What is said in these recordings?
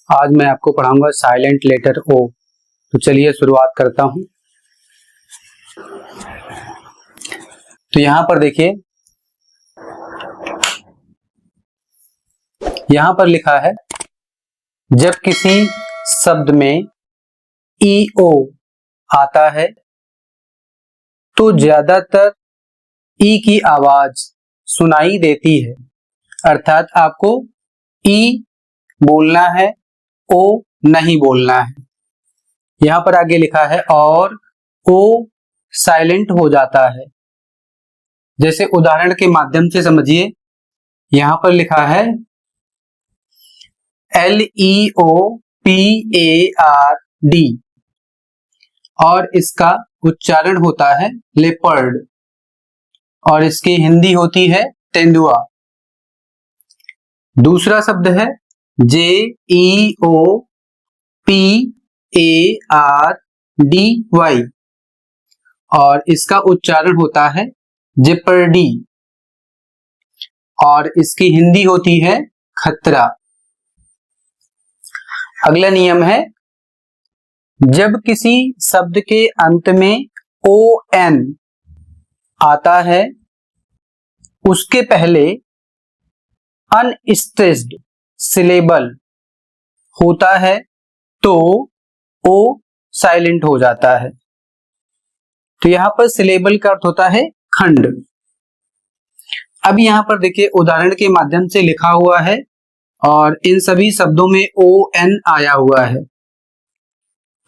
आज मैं आपको पढ़ाऊंगा साइलेंट लेटर ओ। तो चलिए शुरुआत करता हूं। तो यहां पर देखिए, यहां पर लिखा है जब किसी शब्द में ई ओ आता है तो ज्यादातर ई की आवाज सुनाई देती है, अर्थात आपको ई बोलना है, ओ नहीं बोलना है। यहां पर आगे लिखा है और ओ साइलेंट हो जाता है। जैसे उदाहरण के माध्यम से समझिए, यहां पर लिखा है LEOPARD और इसका उच्चारण होता है लेपर्ड और इसकी हिंदी होती है तेंदुआ। दूसरा शब्द है JEOPARDY और इसका उच्चारण होता है जेपर्डी और इसकी हिंदी होती है खतरा। अगला नियम है जब किसी शब्द के अंत में ON आता है उसके पहले अनस्ट्रेस्ड सिलेबल होता है तो ओ साइलेंट हो जाता है। तो यहां पर सिलेबल का अर्थ होता है खंड। अब यहां पर देखिए उदाहरण के माध्यम से लिखा हुआ है और इन सभी शब्दों में ON आया हुआ है।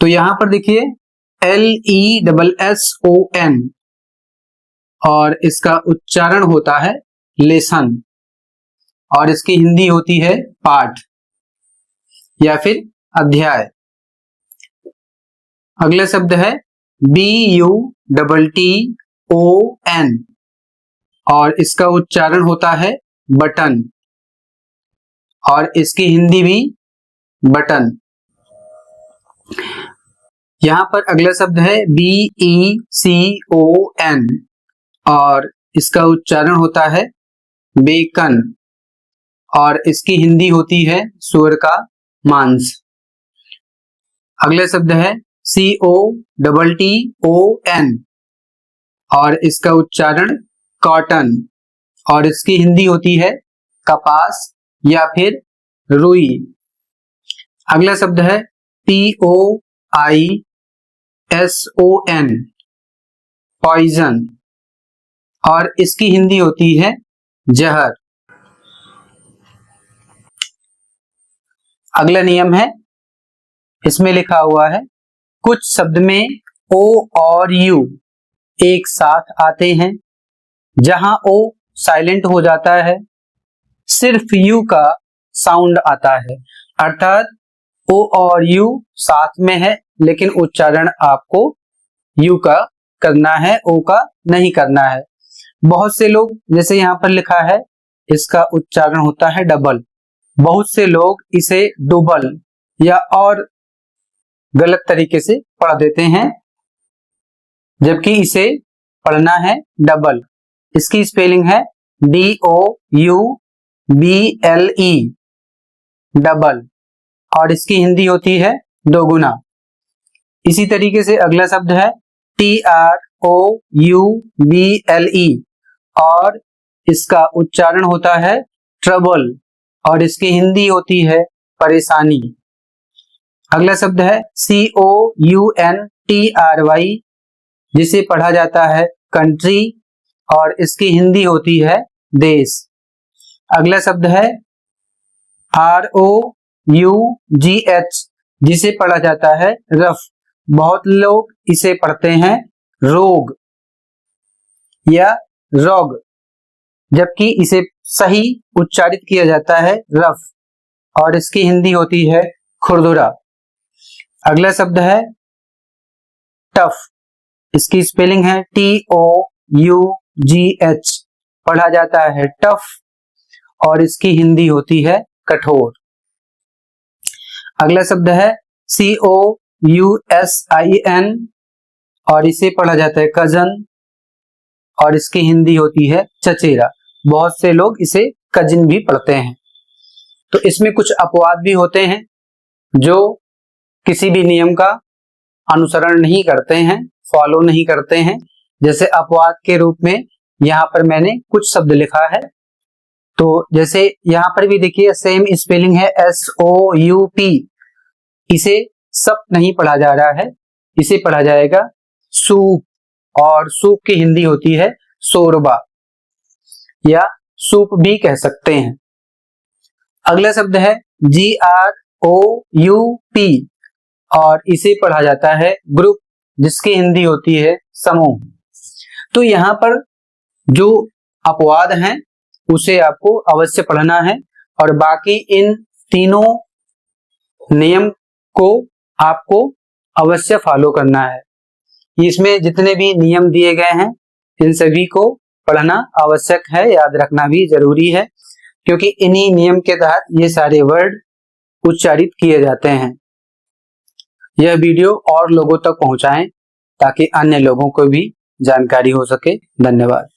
तो यहां पर देखिए LESSON और इसका उच्चारण होता है लेसन और इसकी हिंदी होती है पाठ या फिर अध्याय। अगला शब्द है BUTTON और इसका उच्चारण होता है बटन और इसकी हिंदी भी बटन। यहां पर अगला शब्द है BECON और इसका उच्चारण होता है बेकन और इसकी हिंदी होती है सूअर का मांस। अगला शब्द है COTTON और इसका उच्चारण कॉटन और इसकी हिंदी होती है कपास या फिर रुई। अगला शब्द है POISON पॉइजन और इसकी हिंदी होती है जहर। अगला नियम है, इसमें लिखा हुआ है कुछ शब्द में O और U एक साथ आते हैं। जहां O साइलेंट हो जाता है सिर्फ U का साउंड आता है, अर्थात O और U साथ में है लेकिन उच्चारण आपको U का करना है, O का नहीं करना है। बहुत से लोग, जैसे यहां पर लिखा है, इसका उच्चारण होता है डबल। बहुत से लोग इसे डुबल या और गलत तरीके से पढ़ देते हैं, जबकि इसे पढ़ना है डबल। इसकी स्पेलिंग है DOUBLE डबल और इसकी हिंदी होती है दोगुना। इसी तरीके से अगला शब्द है TROUBLE और इसका उच्चारण होता है ट्रबल और इसकी हिंदी होती है परेशानी। अगला शब्द है COUNTRY जिसे पढ़ा जाता है कंट्री और इसकी हिंदी होती है देश। अगला शब्द है ROUGH जिसे पढ़ा जाता है रफ। बहुत लोग इसे पढ़ते हैं रोग या रोग, जबकि इसे सही उच्चारित किया जाता है रफ और इसकी हिंदी होती है खुरदुरा। अगला शब्द है टफ, इसकी स्पेलिंग है TOUGH पढ़ा जाता है टफ और इसकी हिंदी होती है कठोर। अगला शब्द है COUSIN और इसे पढ़ा जाता है कजन और इसकी हिंदी होती है चचेरा। बहुत से लोग इसे कजिन भी पढ़ते हैं। तो इसमें कुछ अपवाद भी होते हैं, जो किसी भी नियम का अनुसरण नहीं करते हैं, फॉलो नहीं करते हैं। जैसे अपवाद के रूप में यहाँ पर मैंने कुछ शब्द लिखा है। तो जैसे यहाँ पर भी देखिए सेम स्पेलिंग है SOUP, इसे सप नहीं पढ़ा जा रहा है, इसे पढ़ा जाएगा सूप, और सूप की हिंदी होती है शोरबा या सूप भी कह सकते हैं। अगला शब्द है GROUP और इसे पढ़ा जाता है ग्रुप, जिसकी हिंदी होती है समूह। तो यहाँ पर जो अपवाद हैं उसे आपको अवश्य पढ़ना है और बाकी इन तीनों नियम को आपको अवश्य फॉलो करना है। इसमें जितने भी नियम दिए गए हैं इन सभी को पढ़ना आवश्यक है, याद रखना भी जरूरी है, क्योंकि इन्हीं नियम के तहत ये सारे वर्ड उच्चारित किए जाते हैं। यह वीडियो और लोगों तक पहुंचाएं ताकि अन्य लोगों को भी जानकारी हो सके। धन्यवाद।